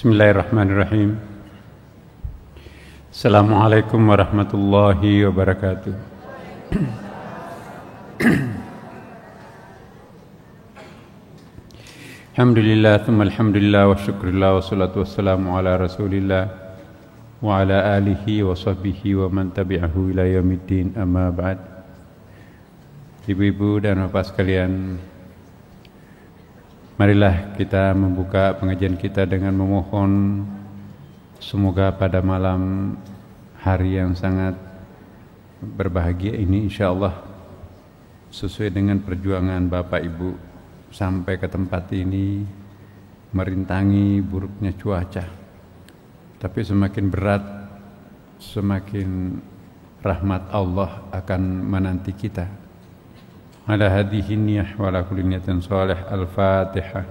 Bismillahirrahmanirrahim. Assalamualaikum warahmatullahi wabarakatuh. Alhamdulillah, thumma alhamdulillah wa syukurillah wa salatu wassalamu ala rasulillah wa ala alihi wa sahbihi wa man tabi'ahu ila yaumiddin, amma ba'd. Ibu-ibu dan bapak sekalian, marilah kita membuka pengajian kita dengan memohon semoga pada malam hari yang sangat berbahagia ini insyaallah sesuai dengan perjuangan Bapak Ibu sampai ke tempat ini merintangi buruknya cuaca. Tapi semakin berat, semakin rahmat Allah akan menanti kita. Ala hadhihi niyyah wa ala kulli niyatin shalih. Al-Fatihah.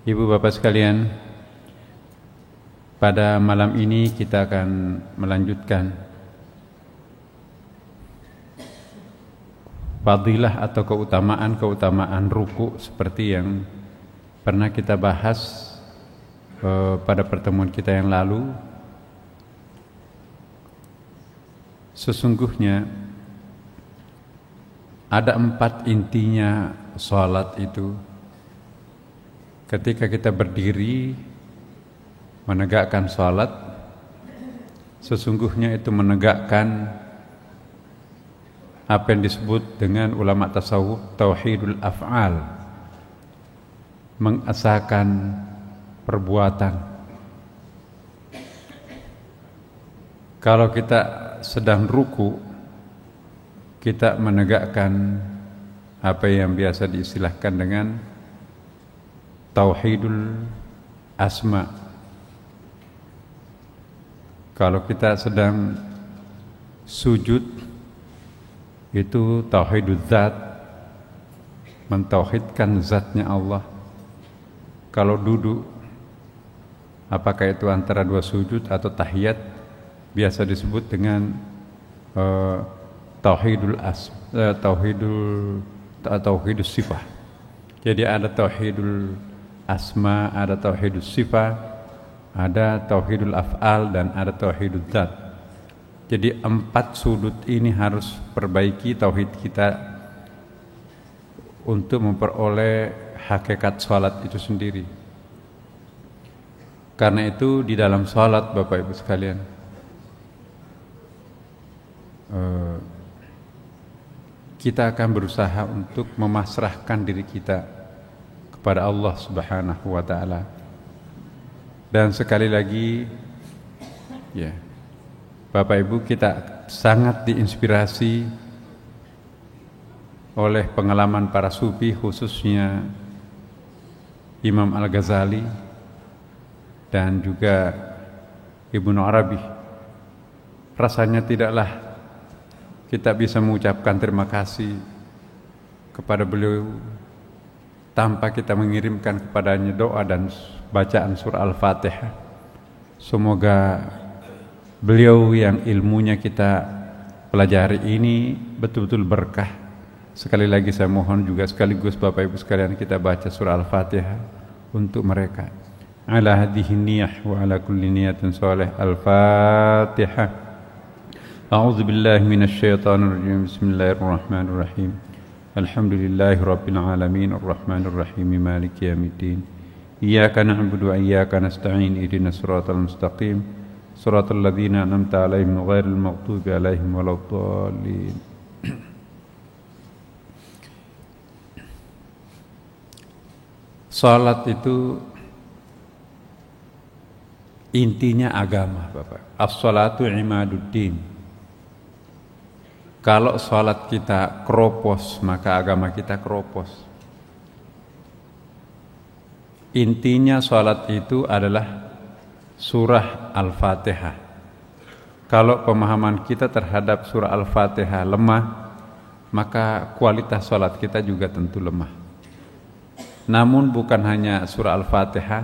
Ibu bapak sekalian, pada malam ini kita akan melanjutkan fadilah atau keutamaan ruku seperti yang pernah kita bahas pada pertemuan kita yang lalu. Sesungguhnya ada 4 intinya salat itu. Ketika kita berdiri menegakkan salat, sesungguhnya itu menegakkan apa yang disebut dengan ulama tasawuf tauhidul af'al, mengesahkan perbuatan. Kalau kita sedang ruku, kita menegakkan apa yang biasa diistilahkan dengan tauhidul asma. Kalau kita sedang sujud, itu tauhidul zat, mentauhidkan zatnya Allah. Kalau duduk, apakah itu antara 2 sujud atau tahiyat, biasa disebut dengan tauhidul sifah. Jadi ada tauhidul asma, ada tauhidul sifah, ada tauhidul af'al, dan ada tauhidul zat. Jadi 4 sudut ini harus perbaiki tauhid kita untuk memperoleh hakikat salat itu sendiri. Karena itu di dalam salat Bapak Ibu sekalian, kita akan berusaha untuk memasrahkan diri kita kepada Allah Subhanahu wa taala. Dan sekali lagi ya, Bapak Ibu, kita sangat diinspirasi oleh pengalaman para sufi, khususnya Imam Al-Ghazali dan juga Ibnu Arabi. Rasanya tidaklah kita bisa mengucapkan terima kasih kepada beliau tanpa kita mengirimkan kepadanya doa dan bacaan surah Al-Fatihah. Semoga beliau yang ilmunya kita pelajari ini betul-betul berkah. Sekali lagi saya mohon juga sekaligus Bapak Ibu sekalian kita baca surah Al-Fatihah untuk mereka. Ala hadhihi niyyah wa ala kulli niyatin shalih. Al-Fatihah. A'udzu billahi minasy syaithanir rajim. Bismillahirrahmanirrahim. Alhamdulillahi rabbil alamin arrahmanir rahim maliki yaumiddin. Iyyaka na'budu wa iyyaka nasta'in ihdinas siratal mustaqim siratal ladzina an'amta 'alaihim ghairil maghdubi 'alaihim waladdallin. Salat itu intinya agama, Bapak. As-salatu imaduddin. Kalau salat kita keropos, maka agama kita keropos. Intinya salat itu adalah surah Al-Fatihah. Kalau pemahaman kita terhadap surah Al-Fatihah lemah, maka kualitas salat kita juga tentu lemah. Namun bukan hanya surah Al-Fatihah,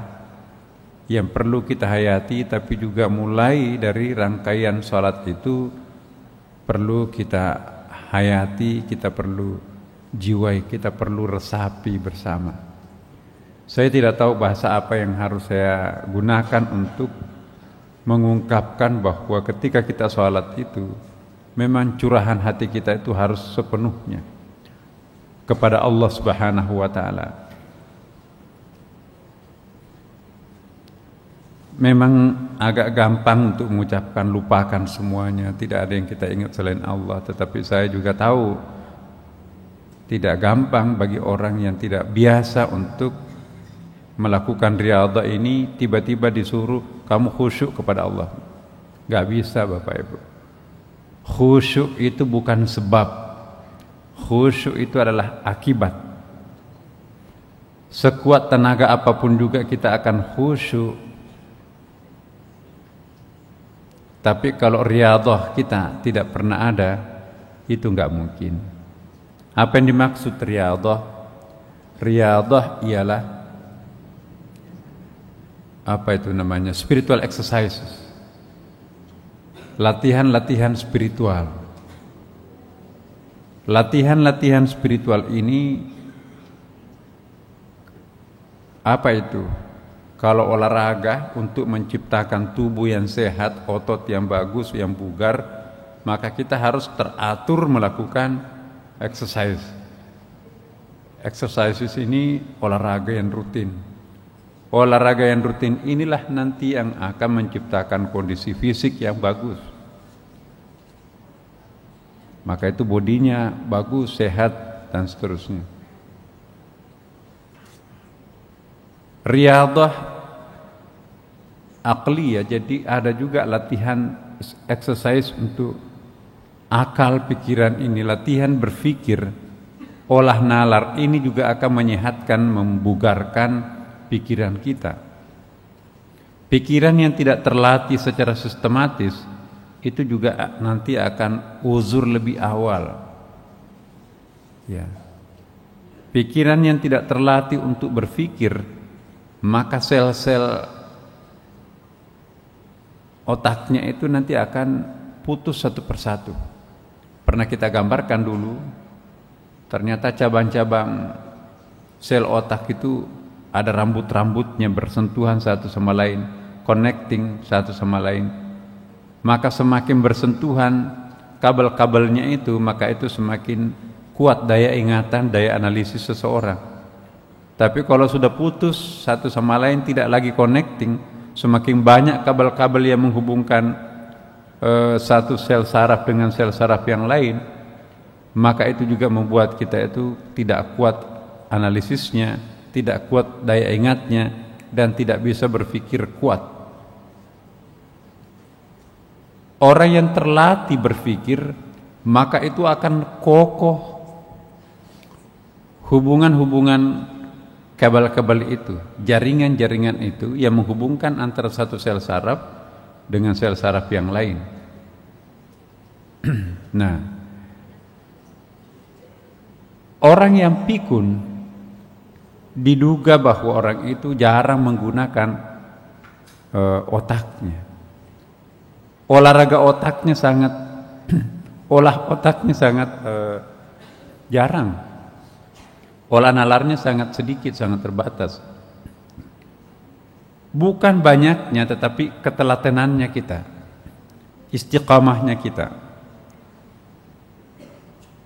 yang perlu kita hayati, tapi juga mulai dari rangkaian sholat itu perlu kita hayati, kita perlu jiwai, kita perlu resapi bersama. Saya tidak tahu bahasa apa yang harus saya gunakan untuk mengungkapkan bahwa ketika kita sholat itu memang curahan hati kita itu harus sepenuhnya kepada Allah Subhanahu wa ta'ala. Memang agak gampang untuk mengucapkan lupakan semuanya, tidak ada yang kita ingat selain Allah. Tetapi saya juga tahu tidak gampang bagi orang yang tidak biasa untuk melakukan riyadhah ini, tiba-tiba disuruh kamu khusyuk kepada Allah. Gak bisa Bapak Ibu. Khusyuk itu bukan sebab, khusyuk itu adalah akibat. Sekuat tenaga apapun juga kita akan khusyuk, tapi kalau riyadhah kita tidak pernah ada, itu enggak mungkin. Apa yang dimaksud riyadhah? Riyadhah ialah apa itu namanya? Spiritual exercises. Latihan-latihan spiritual. Latihan-latihan spiritual ini apa itu? Kalau olahraga untuk menciptakan tubuh yang sehat, otot yang bagus, yang bugar, maka kita harus teratur melakukan exercise. Exercises ini olahraga yang rutin. Olahraga yang rutin inilah nanti yang akan menciptakan kondisi fisik yang bagus. Maka itu bodinya bagus, sehat, dan seterusnya. Riyadhah aqli ya, jadi ada juga latihan exercise untuk akal pikiran ini, latihan berpikir, olah nalar ini juga akan menyehatkan, membugarkan pikiran kita. Pikiran yang tidak terlatih secara sistematis itu juga nanti akan uzur lebih awal. Ya. Pikiran yang tidak terlatih untuk berpikir, maka sel-sel otaknya itu nanti akan putus satu persatu. Pernah kita gambarkan dulu, ternyata cabang-cabang sel otak itu ada rambut-rambutnya bersentuhan satu sama lain, connecting satu sama lain. Maka semakin bersentuhan kabel-kabelnya itu, maka itu semakin kuat daya ingatan, daya analisis seseorang. Tapi kalau sudah putus satu sama lain, tidak lagi connecting, semakin banyak kabel-kabel yang menghubungkan satu sel saraf dengan sel saraf yang lain, maka itu juga membuat kita itu tidak kuat analisisnya, tidak kuat daya ingatnya, dan tidak bisa berpikir kuat. Orang yang terlatih berpikir, maka itu akan kokoh hubungan-hubungan kabel-kabel itu, jaringan-jaringan itu yang menghubungkan antara satu sel saraf dengan sel saraf yang lain. Nah, orang yang pikun diduga bahwa orang itu jarang menggunakan otaknya. Olahraga otaknya sangat olah otaknya sangat jarang. Olah nalarnya sangat sedikit, sangat terbatas. Bukan banyaknya, tetapi ketelatenannya kita, istiqamahnya kita.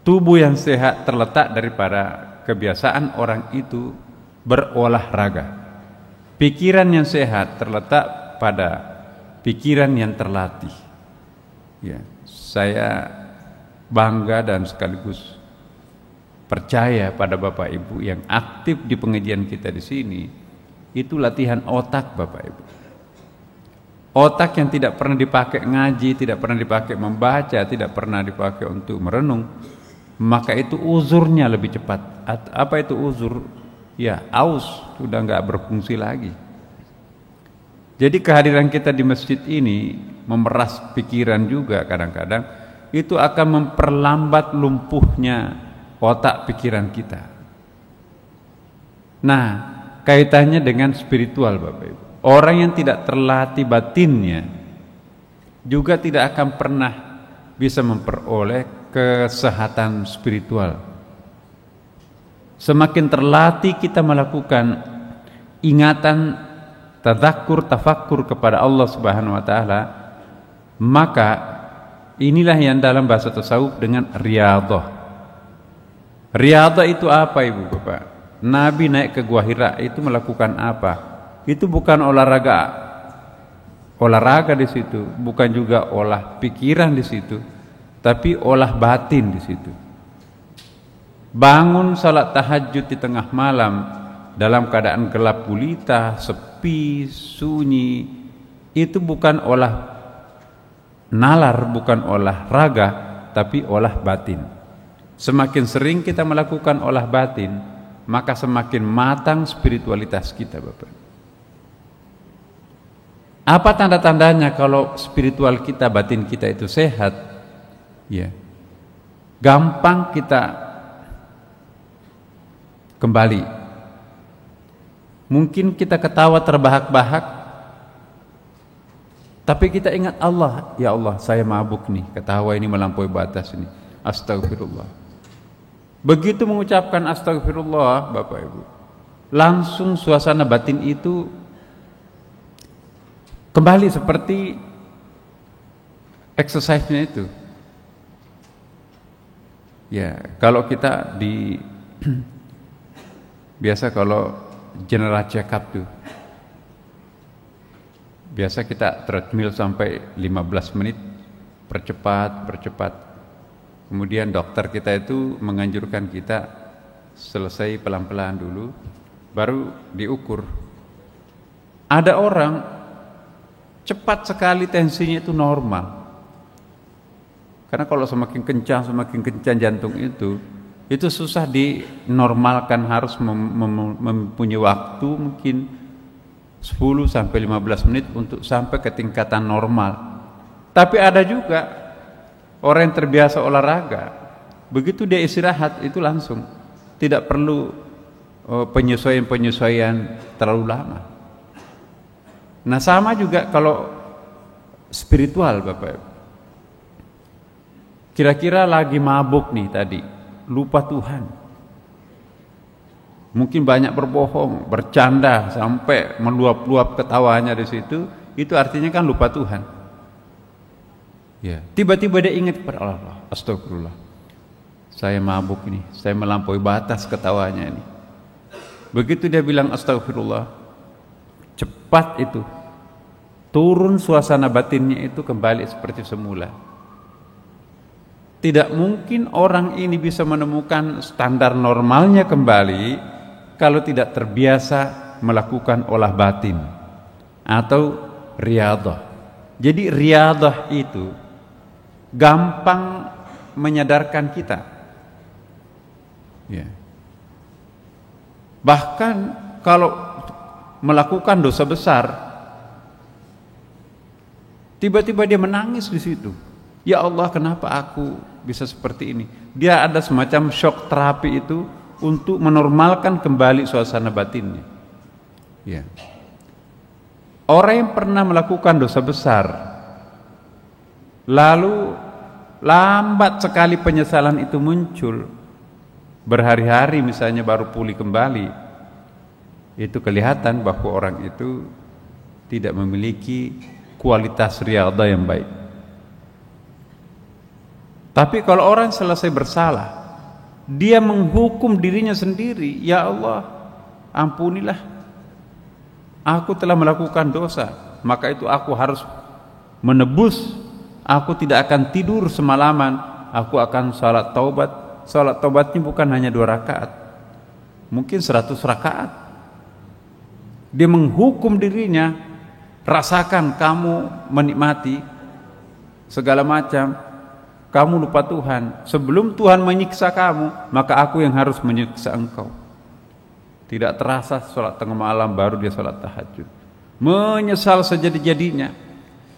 Tubuh yang sehat terletak daripada kebiasaan orang itu berolahraga. Pikiran yang sehat terletak pada pikiran yang terlatih. Ya, saya bangga dan sekaligus percaya pada Bapak Ibu yang aktif di pengajian kita di sini, itu latihan otak Bapak Ibu. Otak yang tidak pernah dipakai ngaji, tidak pernah dipakai membaca, tidak pernah dipakai untuk merenung, maka itu uzurnya lebih cepat. Apa itu uzur? Ya, aus, sudah enggak berfungsi lagi. Jadi kehadiran kita di masjid ini memeras pikiran juga kadang-kadang, itu akan memperlambat lumpuhnya otak pikiran kita. Nah, kaitannya dengan spiritual Bapak Ibu. Orang yang tidak terlatih batinnya juga tidak akan pernah bisa memperoleh kesehatan spiritual. Semakin terlatih kita melakukan ingatan, tadzakur, tafakkur kepada Allah Subhanahu wa taala, maka inilah yang dalam bahasa tasawuf dengan riyadhah. Riyadhah itu apa Ibu Bapak? Nabi naik ke Gua Hira itu melakukan apa? Itu bukan olahraga di situ, bukan juga olah pikiran di situ, tapi olah batin di situ. Bangun salat tahajud di tengah malam dalam keadaan gelap gulita, sepi, sunyi, itu bukan olah nalar, bukan olahraga, tapi olah batin. Semakin sering kita melakukan olah batin, maka semakin matang spiritualitas kita, Bapak. Apa tanda-tandanya kalau spiritual kita, batin kita itu sehat? Ya, gampang kita kembali. Mungkin kita ketawa terbahak-bahak, tapi kita ingat Allah. Ya Allah, saya mabuk nih, ketawa ini melampaui batas ini. Astagfirullah. Begitu mengucapkan astagfirullah, Bapak Ibu, langsung suasana batin itu kembali seperti exercise-nya itu. Ya, kalau kita biasa kalau general check up tuh, biasa kita treadmill sampai 15 menit, percepat. Kemudian dokter kita itu menganjurkan kita selesai pelan-pelan dulu, baru diukur. Ada orang cepat sekali tensinya itu normal. Karena kalau semakin kencang jantung itu susah dinormalkan, harus mempunyai waktu mungkin 10 sampai 15 menit untuk sampai ke tingkatan normal. Tapi ada juga orang yang terbiasa olahraga, begitu dia istirahat itu langsung, tidak perlu penyesuaian terlalu lama. Nah, sama juga kalau spiritual, Bapak. Kira-kira lagi mabuk nih tadi, lupa Tuhan. Mungkin banyak berbohong, bercanda sampai meluap-luap ketawanya di situ, itu artinya kan lupa Tuhan. Ya, tiba-tiba dia ingat kepada Allah, astagfirullah. Saya mabuk ini, saya melampaui batas ketawanya ini. Begitu dia bilang astagfirullah, cepat itu turun suasana batinnya itu kembali seperti semula. Tidak mungkin orang ini bisa menemukan standar normalnya kembali kalau tidak terbiasa melakukan olah batin atau riyadhah. Jadi riyadhah itu gampang menyadarkan kita. Ya. Bahkan kalau melakukan dosa besar, tiba-tiba dia menangis di situ. Ya Allah, kenapa aku bisa seperti ini? Dia ada semacam shock terapi itu untuk menormalkan kembali suasana batinnya. Ya. Orang yang pernah melakukan dosa besar, lalu lambat sekali penyesalan itu muncul, berhari-hari misalnya baru pulih kembali, itu kelihatan bahwa orang itu tidak memiliki kualitas riyadhah yang baik. Tapi kalau orang selesai bersalah, dia menghukum dirinya sendiri. Ya Allah, ampunilah, aku telah melakukan dosa, maka itu aku harus menebus. Aku tidak akan tidur semalaman, aku akan salat taubat. Salat taubatnya bukan hanya 2 rakaat, mungkin 100 rakaat. Dia menghukum dirinya. Rasakan kamu menikmati segala macam, kamu lupa Tuhan. Sebelum Tuhan menyiksa kamu, maka aku yang harus menyiksa engkau. Tidak terasa sholat tengah malam baru dia sholat tahajud, menyesal sejadi-jadinya.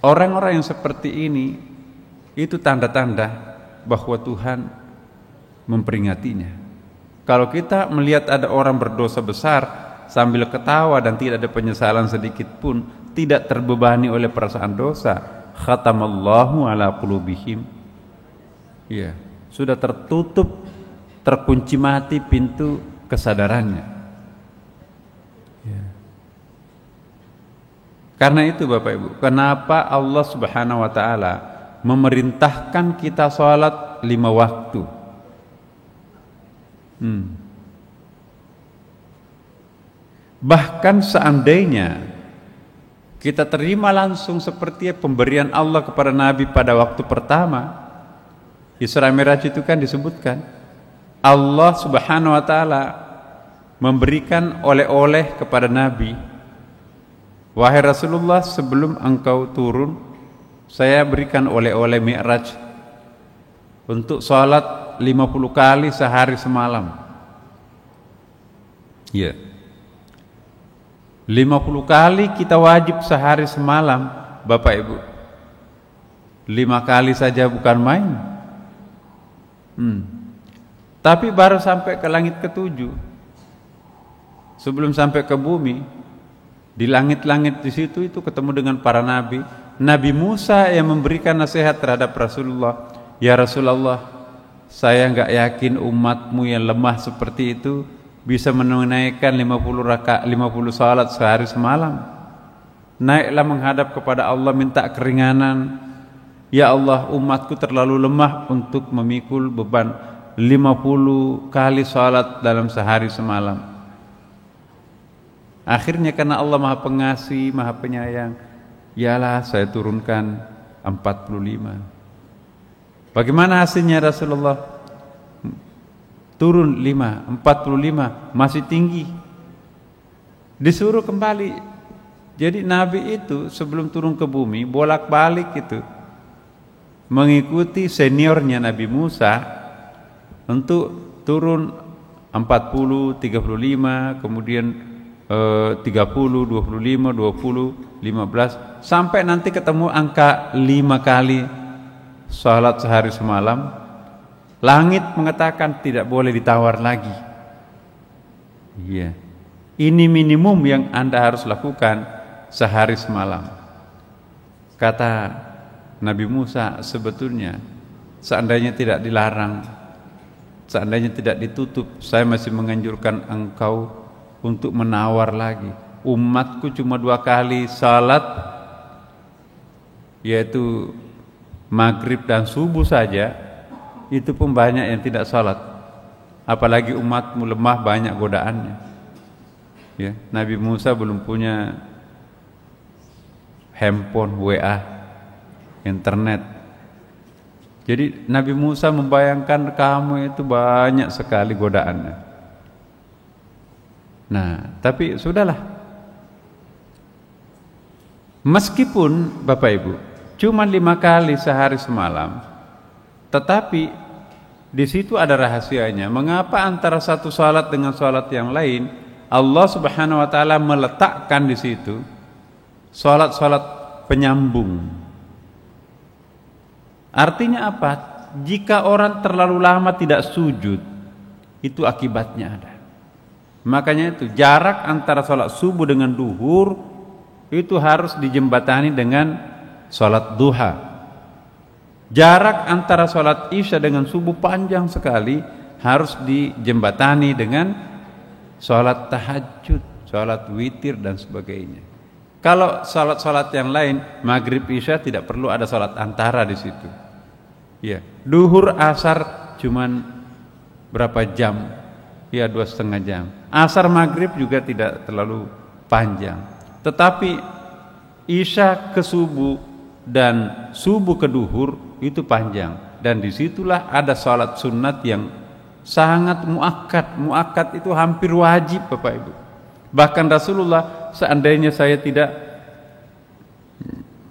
Orang-orang yang seperti ini, itu tanda-tanda bahwa Tuhan memperingatinya. Kalau kita melihat ada orang berdosa besar, sambil ketawa dan tidak ada penyesalan sedikit pun, tidak terbebani oleh perasaan dosa. Khatamallahu ala qulubihim. Ya, sudah tertutup, terkunci mati pintu kesadarannya. Ya. Karena itu Bapak Ibu, kenapa Allah Subhanahu wa taala memerintahkan kita sholat 5 waktu? Bahkan seandainya kita terima langsung seperti pemberian Allah kepada Nabi pada waktu pertama, Isra Mi'raj itu kan disebutkan Allah Subhanahu wa taala memberikan oleh-oleh kepada Nabi. Wahai Rasulullah, sebelum engkau turun, saya berikan oleh-oleh Mi'raj untuk sholat 50 kali sehari semalam. Ya. 50 kali kita wajib sehari semalam, Bapak Ibu. 5 kali saja bukan main. Tapi baru sampai ke langit ke-7. Sebelum sampai ke bumi, di langit-langit di situ itu ketemu dengan para nabi. Nabi Musa yang memberikan nasihat terhadap Rasulullah, ya Rasulullah, saya enggak yakin umatmu yang lemah seperti itu bisa menunaikan 50 salat sehari semalam. Naiklah menghadap kepada Allah, minta keringanan. Ya Allah, umatku terlalu lemah untuk memikul beban 50 kali salat dalam sehari semalam. Akhirnya karena Allah Maha Pengasih, Maha Penyayang, yalah saya turunkan 45. Bagaimana hasilnya Rasulullah? Turun 5, 45, masih tinggi. Disuruh kembali. Jadi Nabi itu sebelum turun ke bumi bolak-balik itu mengikuti seniornya Nabi Musa untuk turun 40, 35, kemudian 30, 25, 20, 15 sampai nanti ketemu angka 5 kali salat sehari semalam. Langit mengatakan tidak boleh ditawar lagi. Iya. Ini minimum yang Anda harus lakukan sehari semalam. Kata Nabi Musa, sebetulnya seandainya tidak dilarang, seandainya tidak ditutup, saya masih menganjurkan engkau untuk menawar lagi. Umatku cuma 2 kali salat, yaitu maghrib dan subuh saja, itu pun banyak yang tidak salat. Apalagi umatmu lemah, banyak godaannya. Ya, Nabi Musa belum punya handphone, WA, internet. Jadi Nabi Musa membayangkan kamu itu banyak sekali godaannya. Nah, tapi sudahlah. Meskipun Bapak Ibu cuma 5 kali sehari semalam, tetapi di situ ada rahasianya. Mengapa antara satu salat dengan salat yang lain Allah Subhanahu wa taala meletakkan di situ salat-salat penyambung? Artinya apa? Jika orang terlalu lama tidak sujud, itu akibatnya ada. Makanya itu jarak antara salat subuh dengan duhur itu harus dijembatani dengan salat duha. Jarak antara salat isya dengan subuh panjang sekali, harus dijembatani dengan salat tahajud, salat witir dan sebagainya. Kalau salat-salat yang lain, maghrib isya tidak perlu ada salat antara di situ. Ya, duhur asar cuman berapa jam? Ya, 2,5 jam. Asar maghrib juga tidak terlalu panjang. Tetapi isya ke subuh dan subuh ke duhur itu panjang. Dan disitulah ada salat sunat yang sangat muakkad. Muakkad itu hampir wajib Bapak Ibu. Bahkan Rasulullah, seandainya saya tidak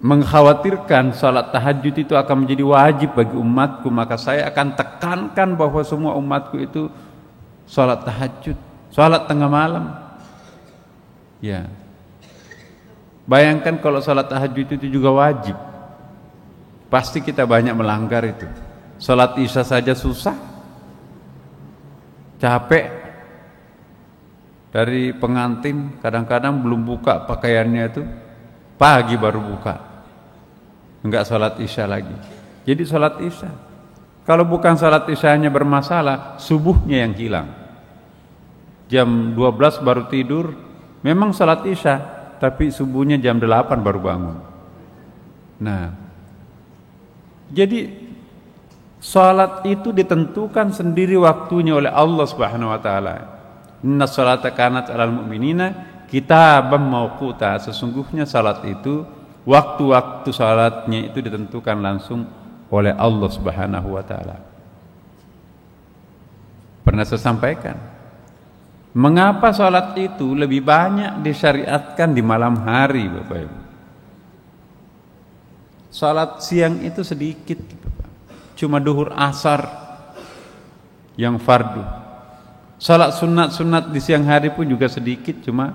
mengkhawatirkan salat tahajud itu akan menjadi wajib bagi umatku, maka saya akan tekankan bahwa semua umatku itu salat tahajud, salat tengah malam. Ya. Bayangkan kalau salat tahajud itu juga wajib, pasti kita banyak melanggar itu. Salat isya saja susah, capek, dari pengantin, kadang-kadang belum buka pakaiannya itu, pagi baru buka, enggak sholat isya lagi. Jadi sholat isya, kalau bukan sholat isyanya bermasalah, subuhnya yang hilang. Jam 12 baru tidur, memang sholat isya, tapi subuhnya jam 8 baru bangun. Nah, jadi salat itu ditentukan sendiri waktunya oleh Allah Subhanahu wa taala. Inna sholata kanat 'alal mu'minina kitaban mauquta. Sesungguhnya salat itu, waktu-waktu salatnya itu ditentukan langsung oleh Allah Subhanahu wa taala. Pernah saya sampaikan, mengapa salat itu lebih banyak disyariatkan di malam hari, Bapak Ibu. Salat siang itu sedikit, cuma duhur asar yang fardu. Salat sunat-sunat di siang hari pun juga sedikit, cuma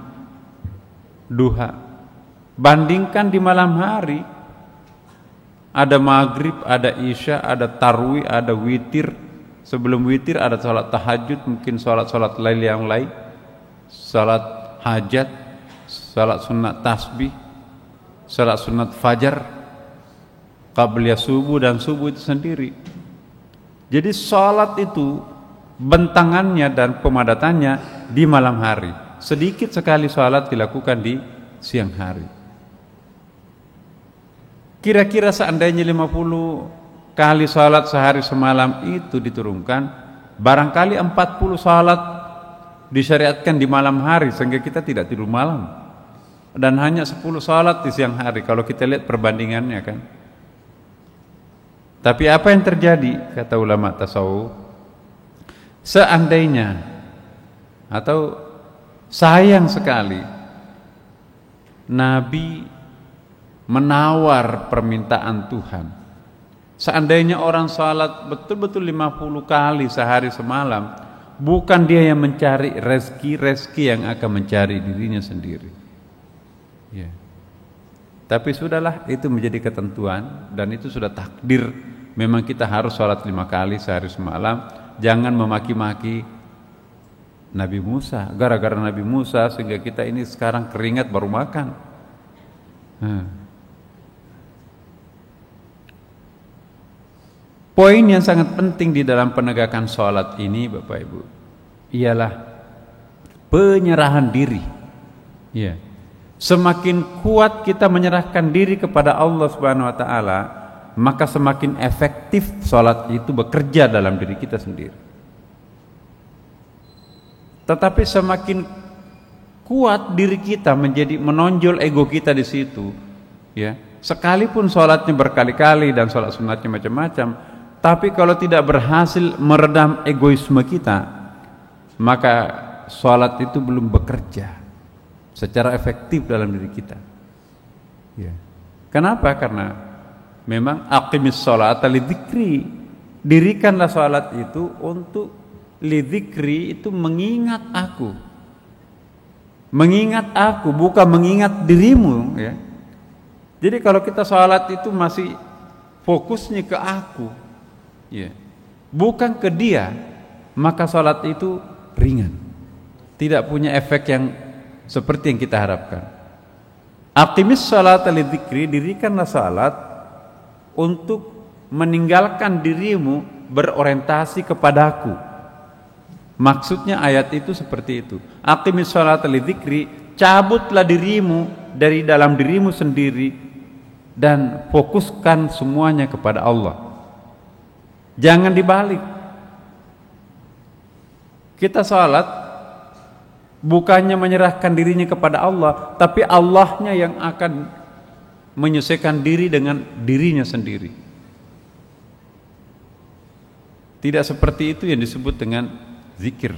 duha. Bandingkan di malam hari, ada maghrib, ada isya, ada tarwih, ada witir. Sebelum witir ada salat tahajud, mungkin salat-salat lain yang lain, salat hajat, salat sunat tasbih, salat sunat fajar, qabliyah subuh dan subuh itu sendiri. Jadi salat itu bentangannya dan pemadatannya di malam hari. Sedikit sekali salat dilakukan di siang hari. Kira-kira seandainya 50 kali salat sehari semalam itu diturunkan, barangkali 40 salat disyariatkan di malam hari sehingga kita tidak tidur malam, dan hanya 10 salat di siang hari kalau kita lihat perbandingannya kan. Tapi apa yang terjadi, kata ulama tasawuf, seandainya atau sayang sekali Nabi menawar permintaan Tuhan. Seandainya orang salat betul-betul 50 kali sehari semalam, bukan dia yang mencari rezeki yang akan mencari dirinya sendiri. Ya. Tapi sudahlah, itu menjadi ketentuan dan itu sudah takdir. Memang kita harus salat 5 kali sehari semalam. Jangan memaki-maki Nabi Musa, gara-gara Nabi Musa sehingga kita ini sekarang keringat baru makan. Poin yang sangat penting di dalam penegakan salat ini, Bapak Ibu, ialah penyerahan diri. Ya. Semakin kuat kita menyerahkan diri kepada Allah Subhanahu wa taala, maka semakin efektif salat itu bekerja dalam diri kita sendiri. Tetapi semakin kuat diri kita menjadi menonjol ego kita di situ, ya. Sekalipun salatnya berkali-kali dan salat sunatnya macam-macam, tapi kalau tidak berhasil meredam egoisme kita, maka salat itu belum bekerja secara efektif dalam diri kita. Ya. Kenapa? Karena memang aqimis sholata lidzikri, dirikanlah salat itu untuk lidzikri, itu mengingat aku. Mengingat aku, bukan mengingat dirimu, ya. Jadi kalau kita salat itu masih fokusnya ke aku, ya, bukan ke dia, maka salat itu ringan, tidak punya efek yang seperti yang kita harapkan. Aqimis sholata lidzikri, dirikanlah salat untuk meninggalkan dirimu berorientasi kepadaku. Maksudnya ayat itu seperti itu. Aqimis sholata lidzikri, cabutlah dirimu dari dalam dirimu sendiri dan fokuskan semuanya kepada Allah. Jangan dibalik. Kita salat bukannya menyerahkan dirinya kepada Allah, tapi Allahnya yang akan menyesuaikan diri dengan dirinya sendiri. Tidak seperti itu yang disebut dengan zikir.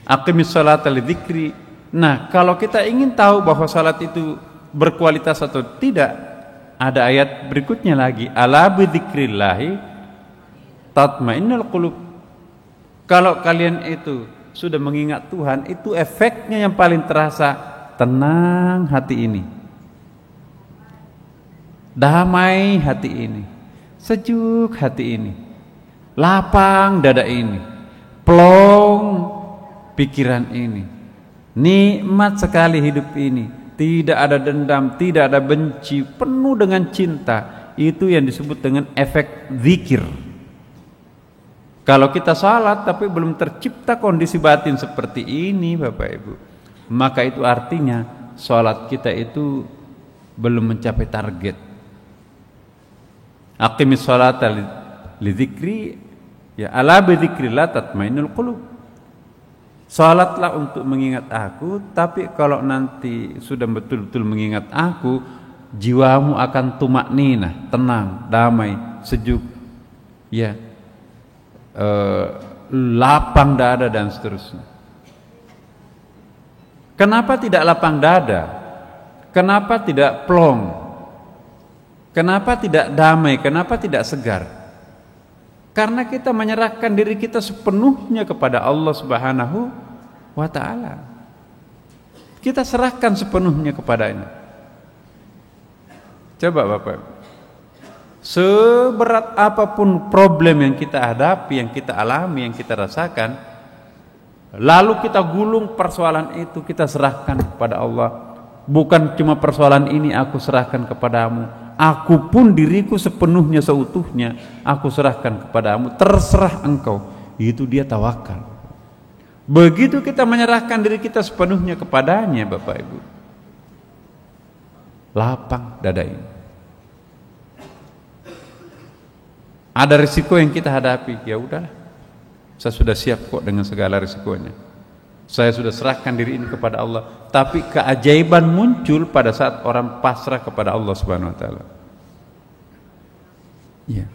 Aqimis sholata lidzikri. Nah, kalau kita ingin tahu bahwa salat itu berkualitas atau tidak, ada ayat berikutnya lagi, ala bidzikrillahi tatmainnul qulub. Kalau kalian itu sudah mengingat Tuhan, itu efeknya yang paling terasa, tenang hati ini, damai hati ini, sejuk hati ini, lapang dada ini, plong pikiran ini. Nikmat sekali hidup ini. Tidak ada dendam, tidak ada benci, penuh dengan cinta. Itu yang disebut dengan efek zikir. Kalau kita salat tapi belum tercipta kondisi batin seperti ini Bapak Ibu, maka itu artinya salat kita itu belum mencapai target. Aqimis sholata li dzikri, ya ala bi dzikrillah tatmainnul qulub. Salatlah untuk mengingat aku, tapi kalau nanti sudah betul-betul mengingat aku, jiwamu akan tumakninah, tenang, damai, sejuk, ya, lapang dada dan seterusnya. Kenapa tidak lapang dada? Kenapa tidak plong? Kenapa tidak damai? Kenapa tidak segar? Karena kita menyerahkan diri kita sepenuhnya kepada Allah Subhanahu wa ta'ala. Kita serahkan sepenuhnya kepadanya. Coba Bapak, seberat apapun problem yang kita hadapi, yang kita alami, yang kita rasakan, lalu kita gulung persoalan itu, kita serahkan kepada Allah. Bukan cuma persoalan ini aku serahkan kepadamu, aku pun diriku sepenuhnya seutuhnya aku serahkan kepadamu, terserah engkau. Itu dia tawakal. Begitu kita menyerahkan diri kita sepenuhnya kepadanya Bapak Ibu, lapang dada ini. Ada risiko yang kita hadapi, ya udahlah, saya sudah siap kok dengan segala risikonya. Saya sudah serahkan diri ini kepada Allah. Tapi keajaiban muncul pada saat orang pasrah kepada Allah Subhanahu wa ta'ala. Ya.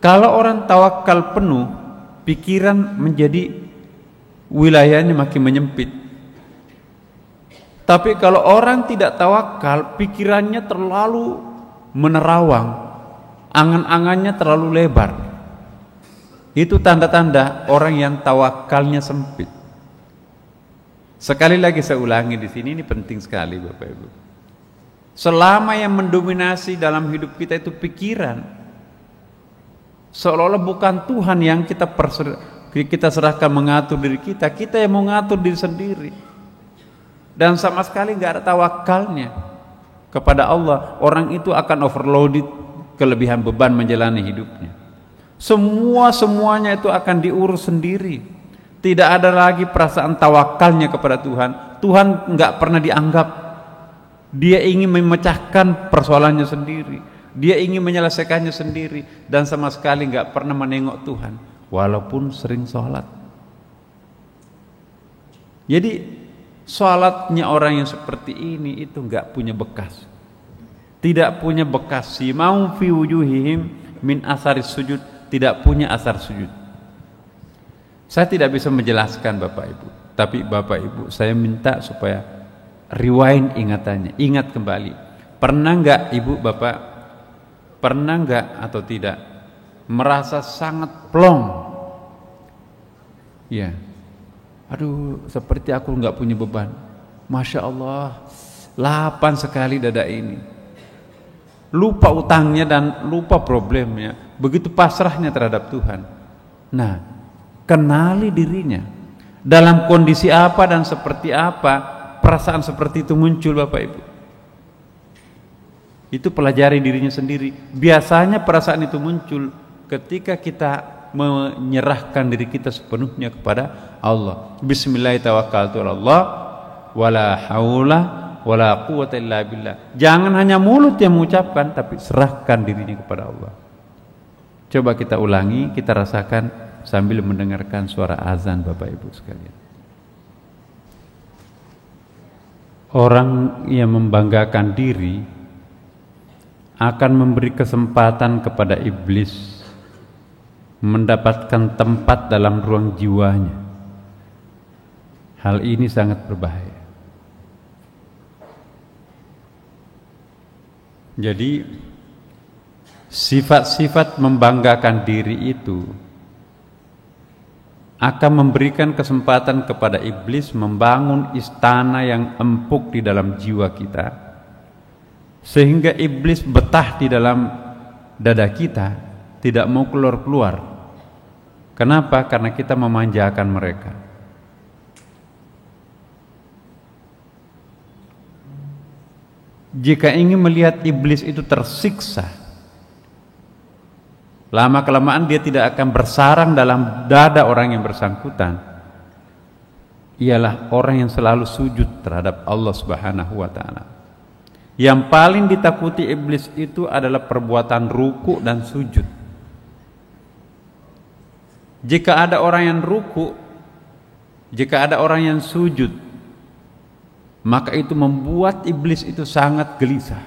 Kalau orang tawakal penuh, pikiran menjadi wilayahnya makin menyempit. Tapi kalau orang tidak tawakal, pikirannya terlalu menerawang, angan-angannya terlalu lebar. Itu tanda-tanda orang yang tawakalnya sempit. Sekali lagi saya ulangi di sini, ini penting sekali Bapak Ibu. Selama yang mendominasi dalam hidup kita itu pikiran, seolah-olah bukan Tuhan yang kita serahkan mengatur diri kita, kita yang mengatur diri sendiri. Dan sama sekali nggak ada tawakalnya kepada Allah, orang itu akan overloaded, kelebihan beban menjalani hidupnya. Semuanya itu akan diurus sendiri. Tidak ada lagi perasaan tawakalnya kepada Tuhan. Tuhan nggak pernah dianggap. Dia ingin memecahkan persoalannya sendiri. Dia ingin menyelesaikannya sendiri, dan sama sekali nggak pernah menengok Tuhan, walaupun sering sholat. Jadi sholatnya orang yang seperti ini itu nggak punya bekas, tidak punya bekas. Simau fi wujuhihim min asaris sujud, tidak punya asar sujud. Saya tidak bisa menjelaskan Bapak Ibu, tapi Bapak Ibu saya minta supaya rewind ingatannya, ingat kembali. Pernah nggak Ibu Bapak, pernah nggak atau tidak merasa sangat plong? Ya, aduh seperti aku nggak punya beban. Masya Allah, lapang sekali dada ini. Lupa utangnya dan lupa problemnya, begitu pasrahnya terhadap Tuhan. Nah, kenali dirinya dalam kondisi apa dan seperti apa perasaan seperti itu muncul Bapak Ibu. Itu pelajari dirinya sendiri. Biasanya perasaan itu muncul ketika kita menyerahkan diri kita sepenuhnya kepada Allah. Bismillahirrahmanirrahim. Wala haula wala quwwata illa billah. Jangan hanya mulut yang mengucapkan, tapi serahkan dirinya kepada Allah. Coba kita ulangi, kita rasakan sambil mendengarkan suara azan Bapak Ibu sekalian. Orang yang membanggakan diri akan memberi kesempatan kepada iblis mendapatkan tempat dalam ruang jiwanya. Hal ini sangat berbahaya. Jadi sifat-sifat membanggakan diri itu akan memberikan kesempatan kepada iblis membangun istana yang empuk di dalam jiwa kita, sehingga iblis betah di dalam dada kita, tidak mau keluar-keluar. Kenapa? Karena kita memanjakan mereka. jika ingin melihat iblis itu tersiksa, lama kelamaan dia tidak akan bersarang dalam dada orang yang bersangkutan, ialah orang yang selalu sujud terhadap Allah Subhanahu wa ta'ala. Yang paling ditakuti iblis itu adalah perbuatan ruku dan sujud. Jika ada orang yang ruku, jika ada orang yang sujud, maka itu membuat iblis itu sangat gelisah,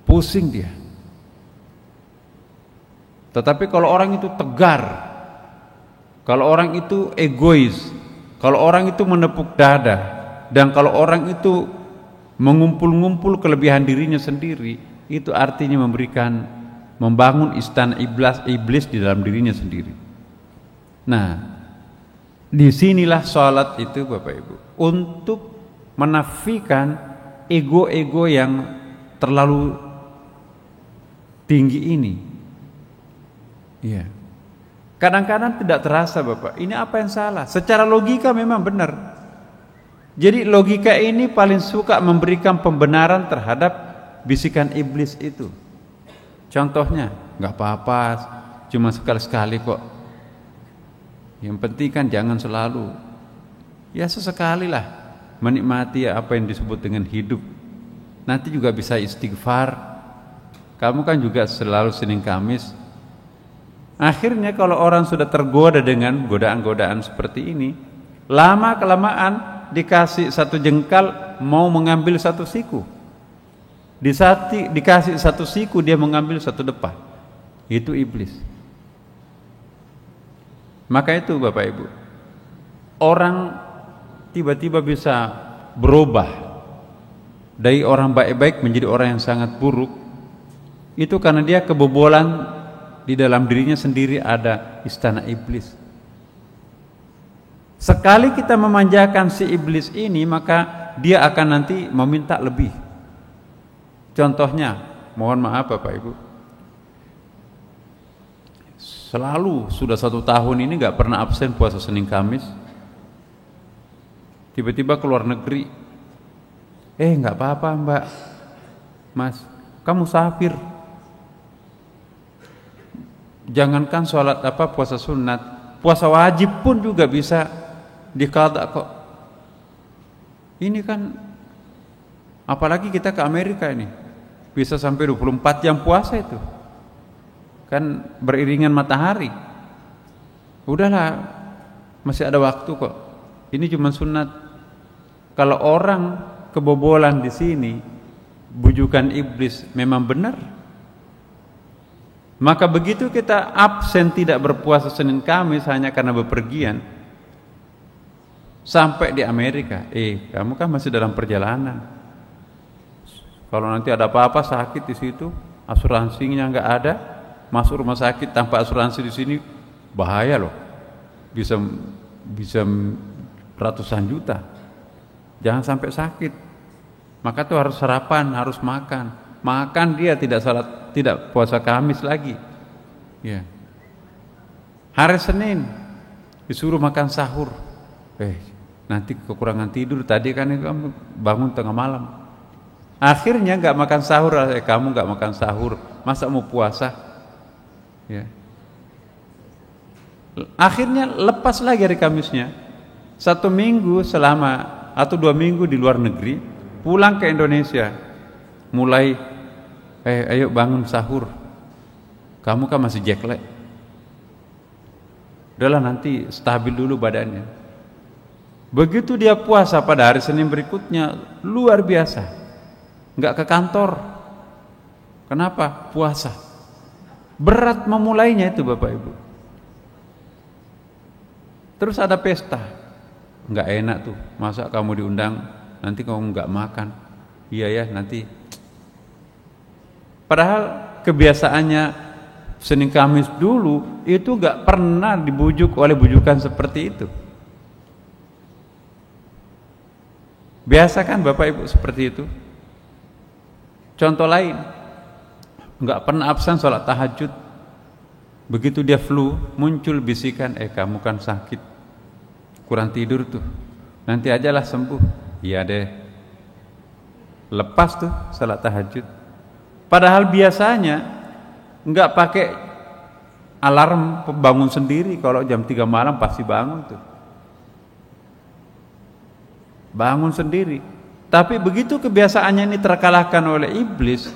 pusing dia. Tetapi kalau orang itu tegar, kalau orang itu egois, kalau orang itu menepuk dada, dan kalau orang itu mengumpul-ngumpul kelebihan dirinya sendiri, itu artinya membangun istana iblis di dalam dirinya sendiri. Nah, disinilah sholat itu Bapak Ibu, untuk menafikan ego-ego yang terlalu tinggi ini. Iya. Kadang-kadang tidak terasa Bapak, ini apa yang salah? Secara logika memang benar. Jadi logika ini paling suka memberikan pembenaran terhadap bisikan iblis itu. Contohnya, nggak apa-apa, cuma sekali-sekali kok. Yang penting kan jangan selalu. Ya sesekali lah menikmati apa yang disebut dengan hidup. Nanti juga bisa istighfar. Kamu kan juga selalu Senin Kamis. Akhirnya kalau orang sudah tergoda dengan godaan-godaan seperti ini, lama kelamaan dikasih satu jengkal mau mengambil satu siku, dikasih satu siku dia mengambil satu depan. Itu iblis. Maka itu Bapak Ibu, orang tiba-tiba bisa berubah dari orang baik-baik menjadi orang yang sangat buruk, itu karena dia kebobolan di dalam dirinya sendiri, ada istana iblis. Sekali kita memanjakan si iblis ini, maka dia akan nanti meminta lebih. Contohnya, mohon maaf Bapak Ibu, selalu sudah 1 tahun ini gak pernah absen puasa Senin Kamis. Tiba-tiba keluar negeri, gak apa-apa Mbak, Mas, kamu musafir. Jangankan sholat puasa sunat, puasa wajib pun juga bisa diqadha kok. Ini kan apalagi kita ke Amerika ini, bisa sampai 24 jam puasa itu. Kan beriringan matahari. Udahlah, masih ada waktu kok. Ini cuma sunat. Kalau orang kebobolan di sini, bujukan iblis memang benar, maka begitu kita absen tidak berpuasa Senin Kamis hanya karena bepergian, sampai di Amerika, kamu kan masih dalam perjalanan. Kalau nanti ada apa-apa sakit di situ, asuransinya nggak ada, masuk rumah sakit tanpa asuransi di sini bahaya loh, bisa ratusan juta. Jangan sampai sakit. Maka tuh harus sarapan, harus makan. Makan dia tidak salat, tidak puasa Kamis lagi. Ya. Hari Senin disuruh makan sahur. Nanti kekurangan tidur, tadi kan kamu bangun tengah malam. Akhirnya nggak makan sahur, kamu nggak makan sahur, masa mau puasa? Ya. Akhirnya lepas lagi hari Kamisnya. 1 minggu atau 2 minggu di luar negeri, pulang ke Indonesia, mulai ayo bangun sahur. Kamu kan masih jet lag. Udahlah nanti stabil dulu badannya. Begitu dia puasa pada hari Senin berikutnya, luar biasa. Enggak ke kantor. Kenapa? Puasa. Berat memulainya itu Bapak Ibu. Terus ada pesta. Enggak enak tuh. Masa kamu diundang, nanti kamu enggak makan. Iya ya, nanti. Padahal kebiasaannya Senin Kamis dulu itu gak pernah dibujuk oleh bujukan seperti itu. Biasa kan Bapak Ibu seperti itu. Contoh lain, gak pernah absen sholat tahajud. Begitu dia flu, muncul bisikan, kamu kan sakit, kurang tidur tuh, nanti ajalah sembuh. Iya deh. lepas tuh salat tahajud. Padahal biasanya nggak pakai alarm, bangun sendiri. Kalau jam 3 malam pasti bangun tuh, bangun sendiri. Tapi begitu kebiasaannya ini terkalahkan oleh iblis,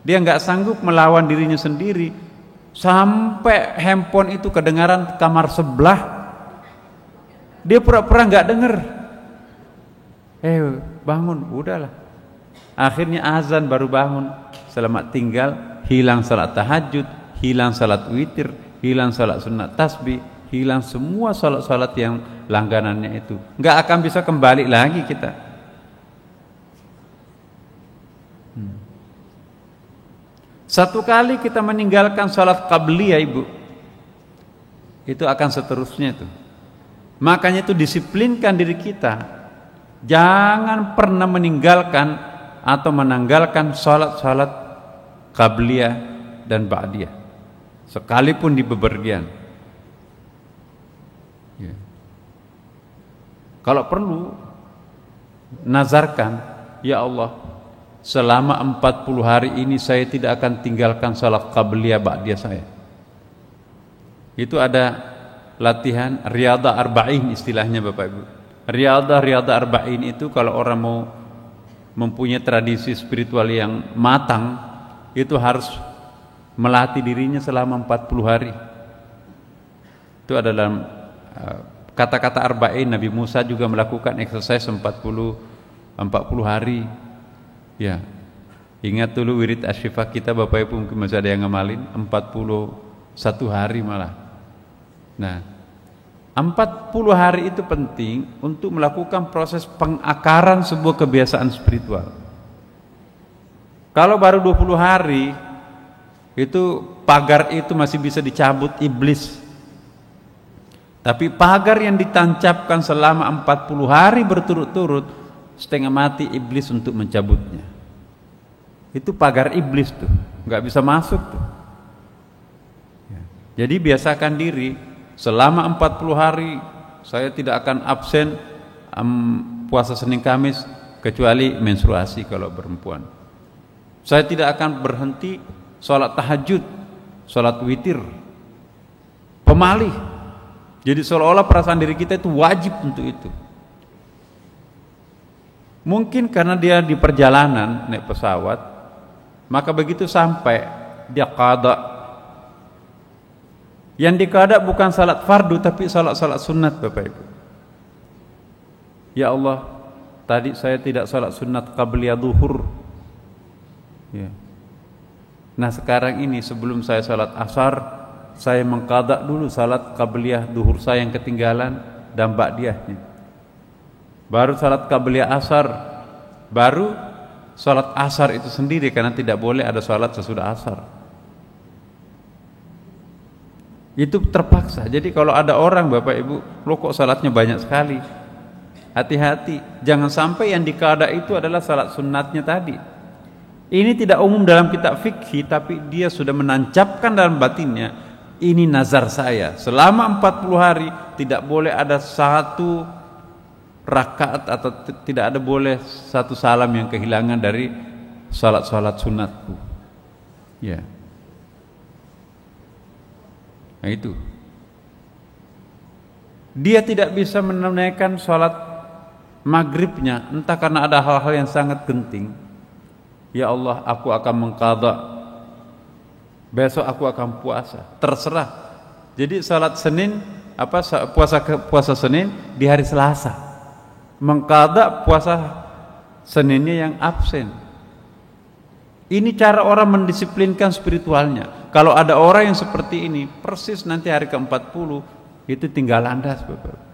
dia nggak sanggup melawan dirinya sendiri, sampai handphone itu kedengaran kamar sebelah, dia pura-pura nggak denger. Bangun, udahlah. Akhirnya azan baru bangun. Selamat tinggal, hilang salat tahajud, hilang salat witir, hilang salat sunat tasbih, hilang semua salat-salat yang langganannya itu. Nggak akan bisa kembali lagi kita. Satu kali kita meninggalkan salat qabliyah, Ibu, itu akan seterusnya itu. Makanya itu disiplinkan diri kita. Jangan pernah meninggalkan atau menanggalkan salat-salat qabliyah dan ba'diyah, sekalipun di bepergian. Ya. Kalau perlu, nazarkan, ya Allah, selama 40 hari ini saya tidak akan tinggalkan salat qabliyah ba'diyah saya. Itu ada latihan riyadhah arba'in istilahnya Bapak Ibu. Riyadhah arba'in itu kalau orang mau mempunyai tradisi spiritual yang matang, itu harus melatih dirinya selama 40 hari. Itu adalah kata-kata arba'in. Nabi Musa juga melakukan exercise 40 hari. Ya. Ingat dulu wirid asyifa kita Bapak Ibu, mungkin masih ada yang ngamalin 41 hari malah. Nah, 40 hari itu penting untuk melakukan proses pengakaran sebuah kebiasaan spiritual. Kalau baru 20 hari, itu pagar itu masih bisa dicabut iblis. Tapi pagar yang ditancapkan selama 40 hari berturut-turut, setengah mati iblis untuk mencabutnya. Itu pagar iblis tuh, nggak bisa masuk tuh. Jadi biasakan diri, selama 40 hari saya tidak akan absen puasa Senin Kamis kecuali menstruasi kalau perempuan. Saya tidak akan berhenti sholat tahajud, sholat witir, pemalih. Jadi seolah-olah perasaan diri kita itu wajib untuk itu. Mungkin karena dia di perjalanan naik pesawat, maka begitu sampai dia qada. Yang dikada bukan salat fardu tapi salat-salat sunat Bapak Ibu. Ya Allah, tadi saya tidak salat sunat qabliyah zuhur. Ya. Nah sekarang ini sebelum saya salat asar, saya mengqada dulu salat qabliyah zuhur saya yang ketinggalan dan ba'diyahnya. Baru salat qabliyah asar, baru salat asar itu sendiri, karena tidak boleh ada salat sesudah asar. Itu terpaksa. Jadi kalau ada orang Bapak Ibu, lo kok salatnya banyak sekali, hati-hati, jangan sampai yang dikada itu adalah salat sunatnya tadi. Ini tidak umum dalam kitab fikih, tapi dia sudah menancapkan dalam batinnya, ini nazar saya, selama 40 hari tidak boleh ada satu rakaat atau tidak ada boleh satu salam yang kehilangan dari salat-salat sunatku. Ya. Nah itu, dia tidak bisa menunaikan sholat maghribnya, entah karena ada hal-hal yang sangat genting. Ya Allah, aku akan mengqadha, besok aku akan puasa, terserah. Jadi sholat Senin, puasa Senin di hari Selasa, mengqadha puasa Seninnya yang absen. Ini cara orang mendisiplinkan spiritualnya. Kalau ada orang yang seperti ini, persis nanti hari ke-40 itu tinggal landas Bapak.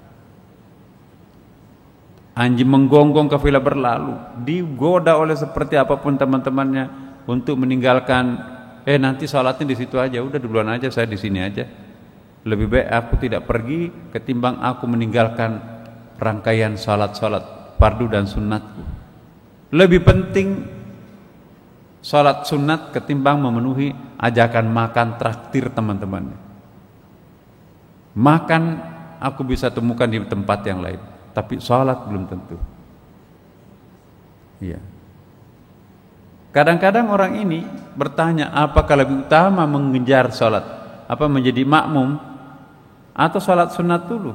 Anjing menggonggong kafilah berlalu, digoda oleh seperti apapun teman-temannya untuk meninggalkan. Nanti salatnya di situ aja, udah duluan aja saya di sini aja. Lebih baik aku tidak pergi ketimbang aku meninggalkan rangkaian salat-salat fardu dan sunatku. Lebih penting salat sunat ketimbang memenuhi ajakan makan traktir teman-temannya. Makan aku bisa temukan di tempat yang lain, tapi salat belum tentu. Iya. Kadang-kadang orang ini bertanya, apakah lebih utama mengejar sholat, menjadi makmum atau sholat sunat dulu?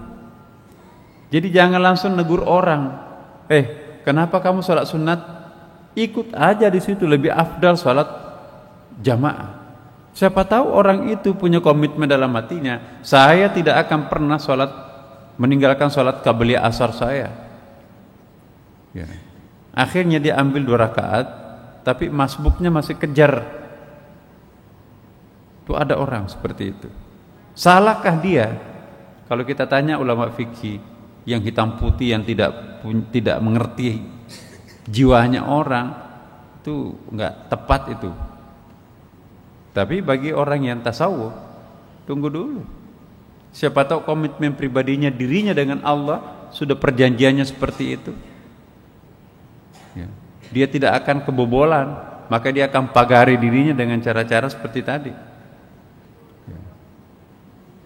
Jadi jangan langsung negur orang, kenapa kamu sholat sunat? Ikut aja di situ, lebih afdal sholat jamaah. Siapa tahu orang itu punya komitmen dalam hatinya, saya tidak akan pernah meninggalkan sholat qabliyah asar saya. Ya. Akhirnya dia ambil 2 rakaat, tapi masbuknya masih kejar. Itu ada orang seperti itu. Salahkah dia? Kalau kita tanya ulama fikih yang hitam putih, yang tidak mengerti jiwanya orang, itu enggak tepat itu. Tapi bagi orang yang tasawuf, tunggu dulu. Siapa tahu komitmen pribadinya, dirinya dengan Allah sudah perjanjiannya seperti itu. Ya. Dia tidak akan kebobolan, maka dia akan pagari dirinya dengan cara-cara seperti tadi. Ya.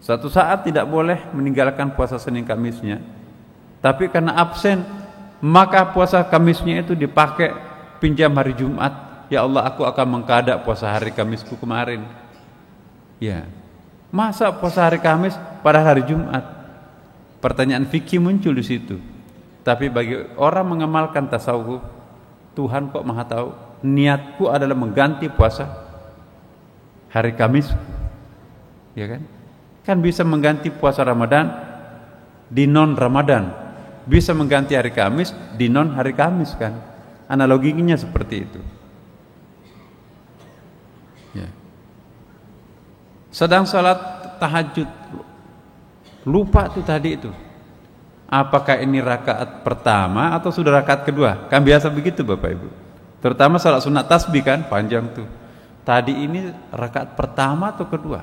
Suatu saat tidak boleh meninggalkan puasa Senin Kamisnya, tapi karena absen, maka puasa Kamisnya itu dipakai pinjam hari Jumat. Ya Allah, aku akan mengkada puasa hari Kamisku kemarin. Ya, masa puasa hari Kamis pada hari Jumat? Pertanyaan fikih muncul di situ. Tapi bagi orang mengamalkan tasawuf, Tuhan kok Maha tahu. Niatku adalah mengganti puasa hari Kamis. Ya kan? Kan bisa mengganti puasa Ramadan di non Ramadan, bisa mengganti hari Kamis di non hari Kamis kan? Analoginya seperti itu. Ya. Sedang salat tahajud, lupa tuh tadi itu. Apakah ini rakaat pertama atau sudah rakaat kedua? Kan biasa begitu Bapak Ibu. Terutama salat sunat tasbih kan panjang tuh. Tadi ini rakaat pertama atau kedua?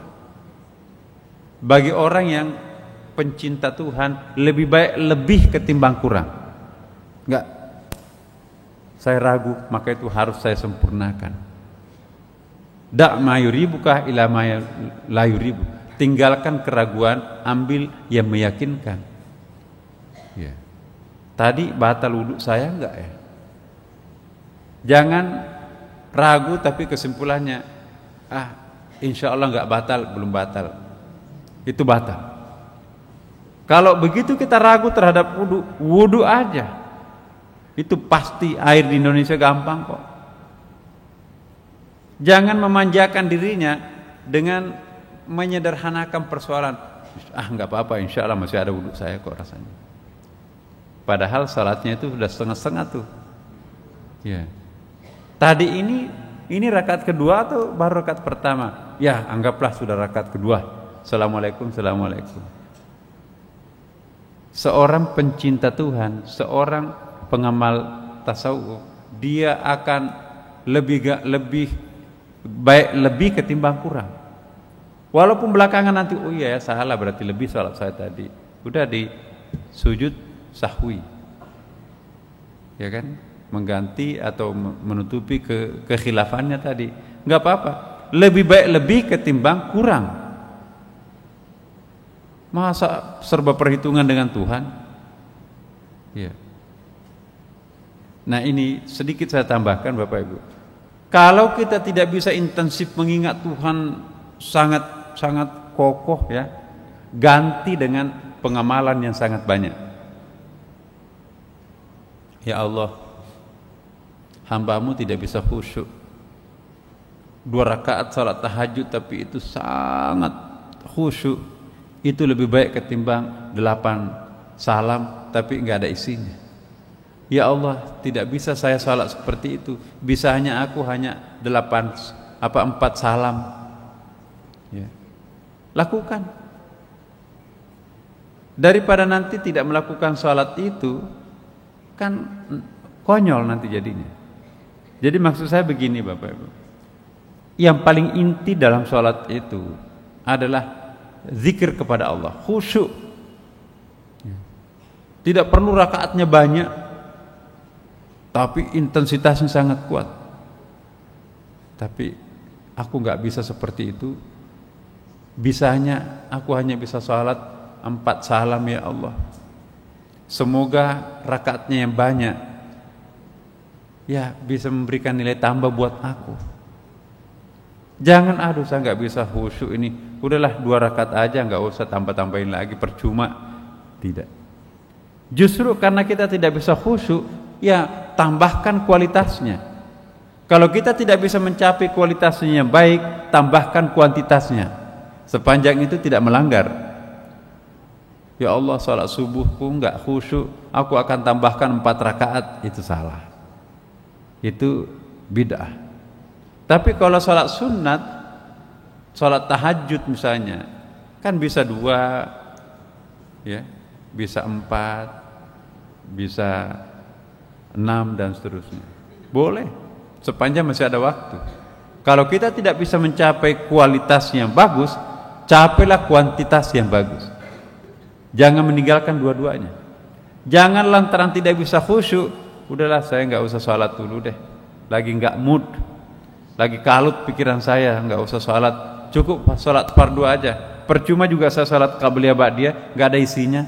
Bagi orang yang pencinta Tuhan, lebih baik lebih ketimbang kurang. Enggak. Saya ragu, maka itu harus saya sempurnakan. Da' ma yuribuka ila ma la yuribu. Tinggalkan keraguan, ambil yang meyakinkan. Ya. Tadi batal wudhu saya enggak ya? Jangan ragu tapi kesimpulannya, insya Allah enggak batal, belum batal. Itu batal. Kalau begitu kita ragu terhadap wudhu, wudhu aja. Itu pasti air di Indonesia gampang kok. Jangan memanjakan dirinya dengan menyederhanakan persoalan. Enggak apa-apa, insya Allah masih ada wudhu saya kok rasanya. Padahal salatnya itu sudah setengah-setengah tuh. Ya. Tadi ini rakaat kedua atau baru rakaat pertama? Ya, anggaplah sudah rakaat kedua. Assalamualaikum. Seorang pencinta Tuhan, seorang pengamal tasawuf, dia akan lebih baik lebih ketimbang kurang. Walaupun belakangan nanti salah berarti lebih salat saya tadi. Udah di sujud sahwi. Ya kan? Mengganti atau menutupi kekhilafannya tadi. Enggak apa-apa. Lebih baik lebih ketimbang kurang. Masa serba perhitungan dengan Tuhan? Ya. Nah, ini sedikit saya tambahkan Bapak Ibu. Kalau kita tidak bisa intensif mengingat Tuhan sangat kokoh ya, ganti dengan pengamalan yang sangat banyak. Ya Allah, hamba-Mu tidak bisa khusyuk. 2 rakaat salat tahajud tapi itu sangat khusyuk. Itu lebih baik ketimbang 8 salam tapi enggak ada isinya. Ya Allah, tidak bisa saya salat seperti itu. Bisanya aku hanya 4 salam. Ya. Lakukan. Daripada nanti tidak melakukan salat itu, kan konyol nanti jadinya. Jadi maksud saya begini Bapak Ibu. Yang paling inti dalam salat itu adalah zikir kepada Allah, khusyuk. Tidak perlu rakaatnya banyak, tapi intensitasnya sangat kuat. Tapi aku nggak bisa seperti itu. Bisanya aku hanya bisa salat 4 salam ya Allah. Semoga rakaatnya yang banyak. ya bisa memberikan nilai tambah buat aku. Jangan aduh saya nggak bisa khusyuk ini, udahlah 2 rakaat aja, nggak usah tambah-tambahin lagi, percuma. Tidak. Justru karena kita tidak bisa khusyuk, ya tambahkan kualitasnya. Kalau kita tidak bisa mencapai kualitasnya yang baik, tambahkan kuantitasnya. Sepanjang itu tidak melanggar. Ya Allah, salat subuhku nggak khusyuk, aku akan tambahkan 4 rakaat, itu salah. Itu bid'ah. Tapi kalau salat sunat, salat tahajud misalnya, kan bisa 2, ya, bisa 4, bisa 6 dan seterusnya. Boleh, sepanjang masih ada waktu. Kalau kita tidak bisa mencapai kualitas yang bagus, capailah kuantitas yang bagus. Jangan meninggalkan dua-duanya. Jangan lantaran tidak bisa khusyuk, udahlah saya nggak usah sholat dulu deh, lagi nggak mood, lagi kalut pikiran saya, nggak usah sholat, cukup sholat fardu aja. Percuma juga saya sholat qabliyah ba'diyah, nggak ada isinya.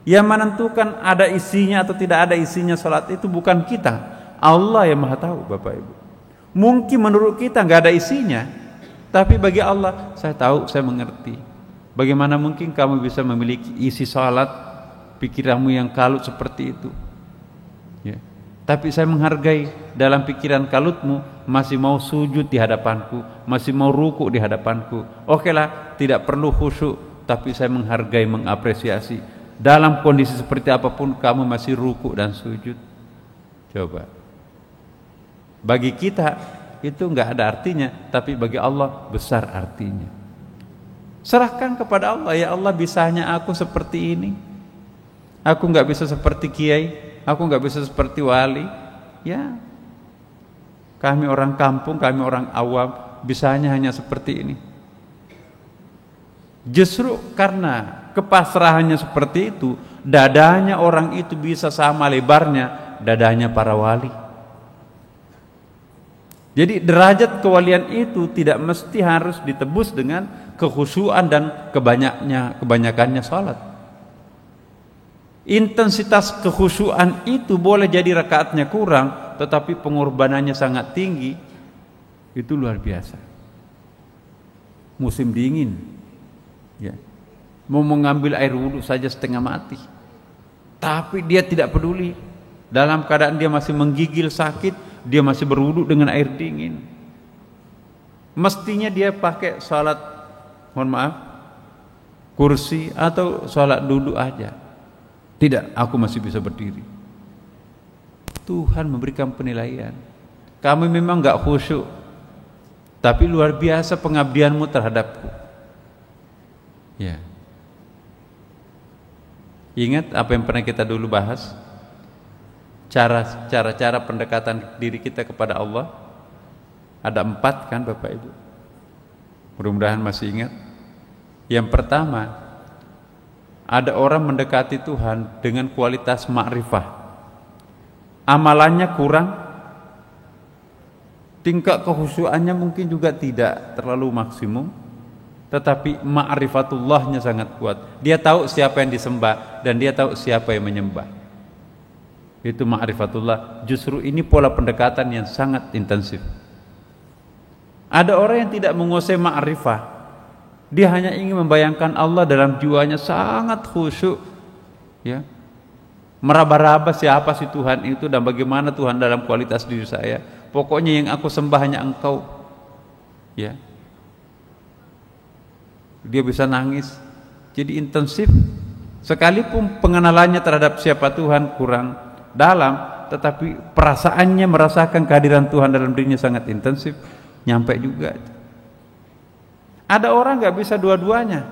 Yang menentukan ada isinya atau tidak ada isinya sholat itu bukan kita, Allah yang maha tahu, Bapak Ibu. Mungkin menurut kita nggak ada isinya, tapi bagi Allah, saya tahu, saya mengerti. Bagaimana mungkin kamu bisa memiliki isi salat, pikiranmu yang kalut seperti itu, ya. Tapi saya menghargai dalam pikiran kalutmu masih mau sujud di hadapanku, masih mau ruku di hadapanku. Okelah, tidak perlu khusyuk, tapi saya menghargai, mengapresiasi. Dalam kondisi seperti apapun kamu masih ruku dan sujud. Coba. Bagi kita itu enggak ada artinya, tapi bagi Allah besar artinya. Serahkan kepada Allah, ya Allah, bisanya aku seperti ini. Aku enggak bisa seperti kiai, aku enggak bisa seperti wali. Ya, kami orang kampung, kami orang awam, bisanya hanya seperti ini. Justru karena kepasrahannya seperti itu, dadanya orang itu bisa sama lebarnya dadanya para wali. Jadi derajat kewalian itu tidak mesti harus ditebus dengan kekhusyuan dan kebanyakannya salat. Intensitas kekhusyuan itu boleh jadi rakaatnya kurang, tetapi pengorbanannya sangat tinggi. Itu luar biasa. Musim dingin, ya, mau mengambil air wudhu saja setengah mati, tapi dia tidak peduli. Dalam keadaan dia masih menggigil sakit, dia masih berwudhu dengan air dingin. Mestinya dia pakai salat, mohon maaf, kursi atau salat duduk aja. Tidak, aku masih bisa berdiri. Tuhan memberikan penilaian. Kamu memang enggak khusyuk, tapi luar biasa pengabdianmu terhadapku. Ya. Ingat apa yang pernah kita dulu bahas? Cara pendekatan diri kita kepada Allah ada 4 kan Bapak Ibu. Mudah-mudahan masih ingat. Yang pertama, ada orang mendekati Tuhan dengan kualitas ma'rifah. Amalannya kurang, tingkat kekhusyuannya mungkin juga tidak terlalu maksimum, tetapi ma'rifatullahnya sangat kuat. Dia tahu siapa yang disembah dan dia tahu siapa yang menyembah. Itu ma'rifatullah. Justru ini pola pendekatan yang sangat intensif. Ada orang yang tidak menguasai ma'rifah, dia hanya ingin membayangkan Allah dalam jiwanya sangat khusyuk, ya, meraba-raba siapa sih Tuhan itu dan bagaimana Tuhan dalam kualitas diri saya. Pokoknya yang aku sembah hanya Engkau, ya. Dia bisa nangis. Jadi intensif. Sekalipun pengenalannya terhadap siapa Tuhan kurang dalam, tetapi perasaannya merasakan kehadiran Tuhan dalam dirinya sangat intensif, nyampe juga. Ada orang nggak bisa dua-duanya.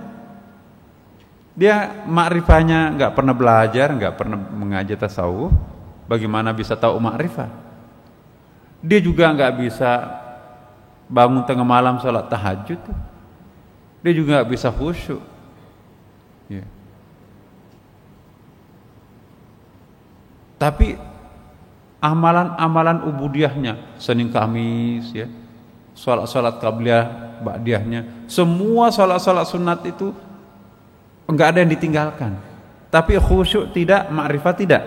Dia makrifahnya nggak pernah belajar, nggak pernah mengaji tasawuf, bagaimana bisa tahu makrifah? Dia juga nggak bisa bangun tengah malam sholat tahajud. Dia juga nggak bisa khusyuk. Ya. Tapi amalan-amalan ubudiyahnya, Senin Kamis, ya, salat-salat qabliyah, ba'diyahnya, semua salat-salat sunat itu enggak ada yang ditinggalkan. Tapi khusyuk tidak, ma'rifat tidak.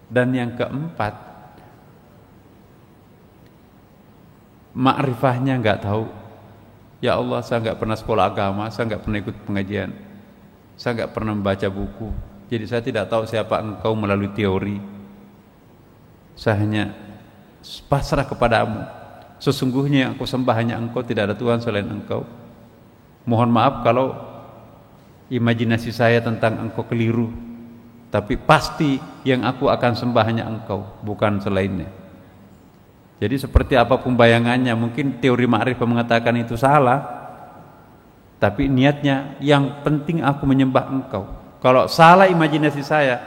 Dan yang keempat, ma'rifahnya nggak tahu. Ya Allah, saya nggak pernah sekolah agama, saya nggak pernah ikut pengajian, saya nggak pernah membaca buku, jadi saya tidak tahu siapa Engkau melalui teori. Saya hanya pasrah kepadamu. Sesungguhnya yang aku sembah hanya Engkau, tidak ada Tuhan selain Engkau. Mohon maaf kalau imajinasi saya tentang Engkau keliru, tapi pasti yang aku akan sembah hanya Engkau, bukan selainnya. Jadi seperti apapun bayangannya, mungkin teori ma'rifah mengatakan itu salah, tapi niatnya yang penting aku menyembah Engkau. Kalau salah imajinasi saya,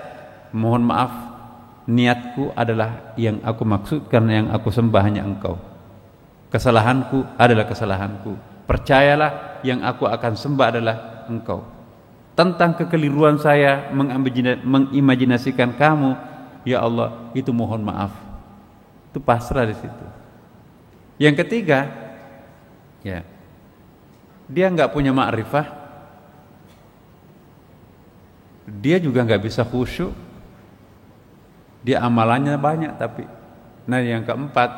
mohon maaf, niatku adalah yang aku maksudkan, yang aku sembah hanya Engkau. Kesalahanku adalah kesalahanku. Percayalah, yang aku akan sembah adalah Engkau. Tentang kekeliruan saya mengimajinasikan kamu, ya Allah, itu mohon maaf. Itu pasrah di situ. Yang ketiga, ya, dia nggak punya ma'rifah, dia juga nggak bisa khusyuk, dia amalannya banyak tapi. Nah yang keempat,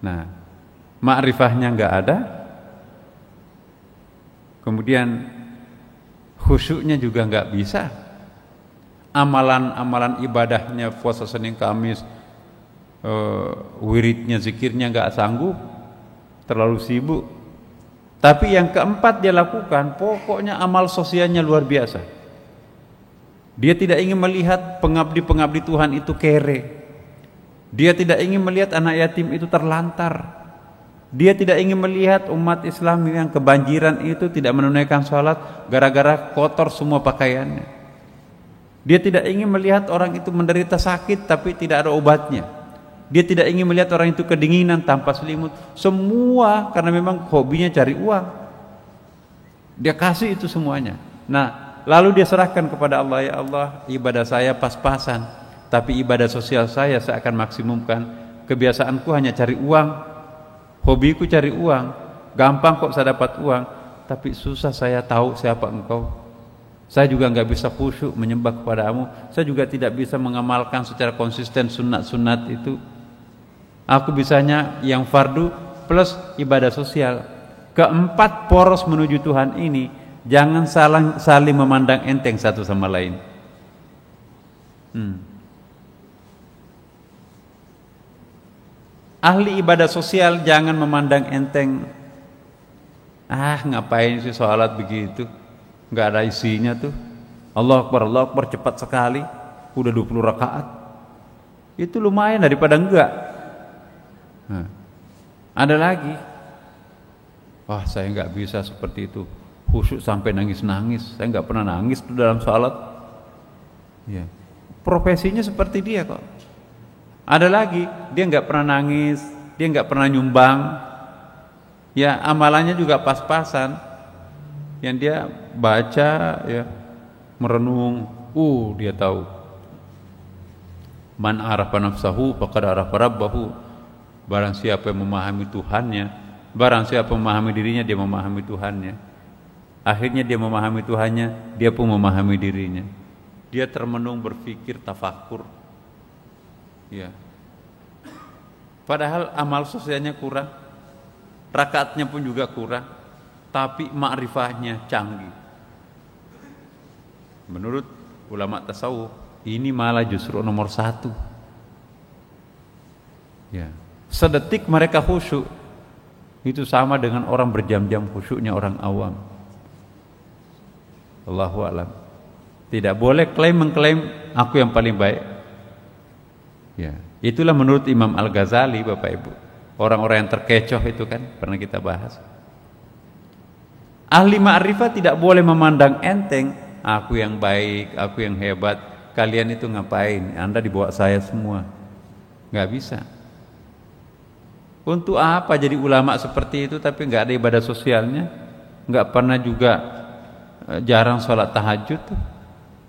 nah ma'rifahnya nggak ada, kemudian khusyuknya juga nggak bisa, amalan ibadahnya puasa Senin Kamis, wiridnya, zikirnya nggak sanggup, terlalu sibuk. Tapi yang keempat dia lakukan, pokoknya amal sosialnya luar biasa. Dia tidak ingin melihat pengabdi-pengabdi Tuhan itu kere. Dia tidak ingin melihat anak yatim itu terlantar. Dia tidak ingin melihat umat Islam yang kebanjiran itu tidak menunaikan sholat gara-gara kotor semua pakaiannya. Dia tidak ingin melihat orang itu menderita sakit tapi tidak ada obatnya. Dia tidak ingin melihat orang itu kedinginan tanpa selimut. Semua karena memang hobinya cari uang. Dia kasih itu semuanya. Nah, lalu dia serahkan kepada Allah, ya Allah, ibadah saya pas-pasan, tapi ibadah sosial saya akan maksimumkan. Kebiasaanku hanya cari uang, hobiku cari uang, gampang kok saya dapat uang, tapi susah saya tahu siapa Engkau. Saya juga nggak bisa khusyuk menyembah kepadamu. Saya juga tidak bisa mengamalkan secara konsisten sunat-sunat itu. Aku bisanya yang fardu plus ibadah sosial. Keempat poros menuju Tuhan ini jangan saling memandang enteng satu sama lain. Ahli ibadah sosial jangan memandang enteng. Ngapain sih sholat begitu? Nggak ada isinya tuh. Allah Akbar cepat sekali. Udah 20 rakaat. Itu lumayan daripada enggak. Ada lagi, wah saya nggak bisa seperti itu, khusyuk sampai nangis-nangis. Saya nggak pernah nangis tuh dalam sholat. Ya, profesinya seperti dia kok. Ada lagi, dia nggak pernah nangis, dia nggak pernah nyumbang. Ya, amalannya juga pas-pasan. Yang dia baca, ya, merenung, dia tahu. Man arafa nafsahu faqad arafa rabbahu. Barang siapa yang memahami Tuhannya, barang siapa memahami dirinya, dia memahami Tuhannya. Akhirnya dia memahami Tuhannya, dia pun memahami dirinya. Dia termenung, berpikir, tafakur. Ya. Padahal amal sosialnya kurang, rakaatnya pun juga kurang, tapi ma'rifahnya canggih. Menurut ulama tasawuf, ini malah justru nomor 1. Ya. Sedetik mereka khusyuk, itu sama dengan orang berjam-jam khusyuknya orang awam. Allahu a'lam. Tidak boleh mengklaim aku yang paling baik. Ya, itulah menurut Imam Al-Ghazali, Bapak Ibu. Orang-orang yang terkecoh itu kan pernah kita bahas. Ahli ma'rifah tidak boleh memandang enteng, aku yang baik, aku yang hebat, kalian itu ngapain? Anda di bawah saya semua. Nggak bisa. Untuk apa jadi ulama seperti itu tapi nggak ada ibadah sosialnya, nggak pernah juga, jarang sholat tahajud.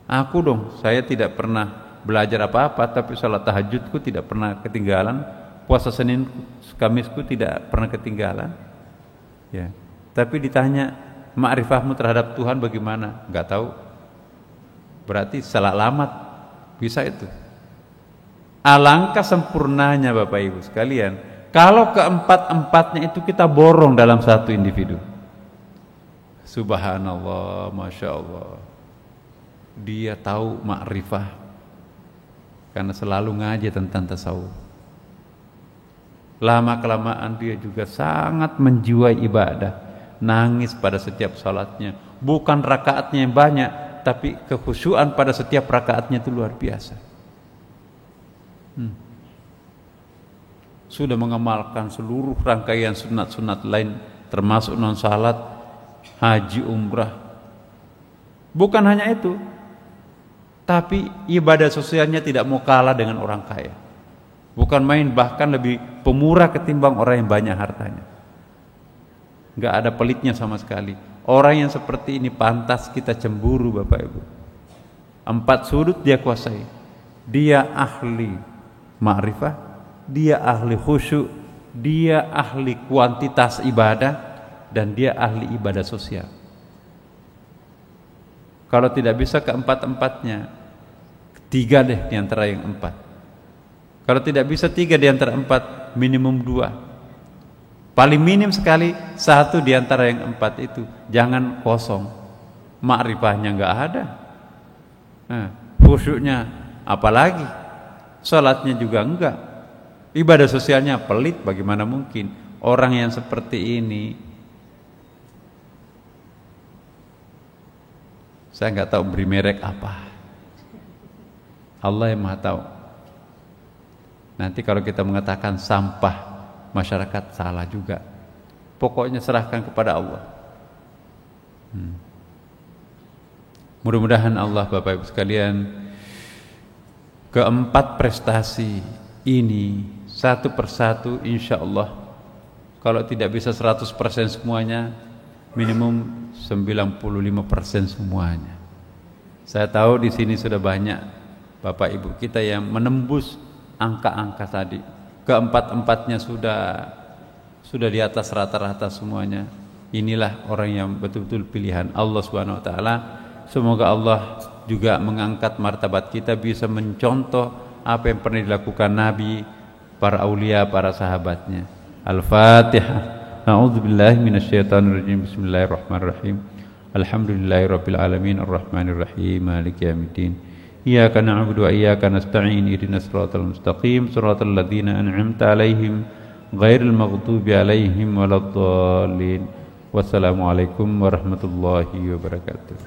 Aku dong, saya tidak pernah belajar apa-apa tapi sholat tahajudku tidak pernah ketinggalan, puasa Senin Kamisku tidak pernah ketinggalan. Ya, tapi ditanya ma'rifahmu terhadap Tuhan bagaimana? Nggak tahu. berarti salah alamat, bisa itu. Alangkah sempurnanya Bapak Ibu sekalian, kalau keempat-empatnya itu kita borong dalam satu individu. Subhanallah, Masya Allah. Dia tahu ma'rifah karena selalu ngaji tentang tasawuf. Lama-kelamaan dia juga sangat menjiwai ibadah, nangis pada setiap salatnya. Bukan rakaatnya yang banyak, tapi kekhusyuan pada setiap rakaatnya itu luar biasa. Sudah mengamalkan seluruh rangkaian sunat-sunat lain, termasuk non salat, haji, umrah. Bukan hanya itu, tapi ibadah sosialnya tidak mau kalah dengan orang kaya. Bukan main, bahkan lebih pemurah ketimbang orang yang banyak hartanya. Enggak ada pelitnya sama sekali. Orang yang seperti ini pantas kita cemburu Bapak Ibu. 4 sudut dia kuasai. Dia ahli ma'rifah, dia ahli khusyuk, dia ahli kuantitas ibadah, dan dia ahli ibadah sosial. Kalau tidak bisa keempat-empatnya, 3 deh di antara yang 4. Kalau tidak bisa 3 di antara 4, minimum 2. Paling minim sekali 1 di antara yang 4 itu. Jangan kosong. Ma'rifahnya enggak ada. Khusyuknya apalagi. Salatnya juga enggak. Ibadah sosialnya pelit, bagaimana mungkin. Orang yang seperti ini, saya enggak tahu beri merek apa. Allah yang Maha tahu. Nanti kalau kita mengatakan sampah masyarakat, salah juga. Pokoknya serahkan kepada Allah. Mudah-mudahan Allah, Bapak Ibu sekalian, keempat prestasi ini satu persatu insya Allah, kalau tidak bisa 100% semuanya, minimum 95% semuanya. Saya tahu di sini sudah banyak Bapak Ibu kita yang menembus angka-angka tadi. Keempat-empatnya sudah di atas rata-rata semuanya. Inilah orang yang betul-betul pilihan Allah Subhanahu wa taala. Semoga Allah juga mengangkat martabat kita, bisa mencontoh apa yang pernah dilakukan Nabi, para aulia, para sahabatnya. Al-Fatihah. A'udzubillahi minasyaitonirrajim. Bismillahirrahmanirrahim. Alhamdulillahirabbil alamin arrahmanir rahim maliki yaumiddin. Iyyaka na'budu wa iyyaka nasta'in ihdinas siratal mustaqim siratal ladzina an'amta 'alaihim ghairil maghdubi 'alaihim waladdallin. Wassalamualaikum warahmatullahi wabarakatuh.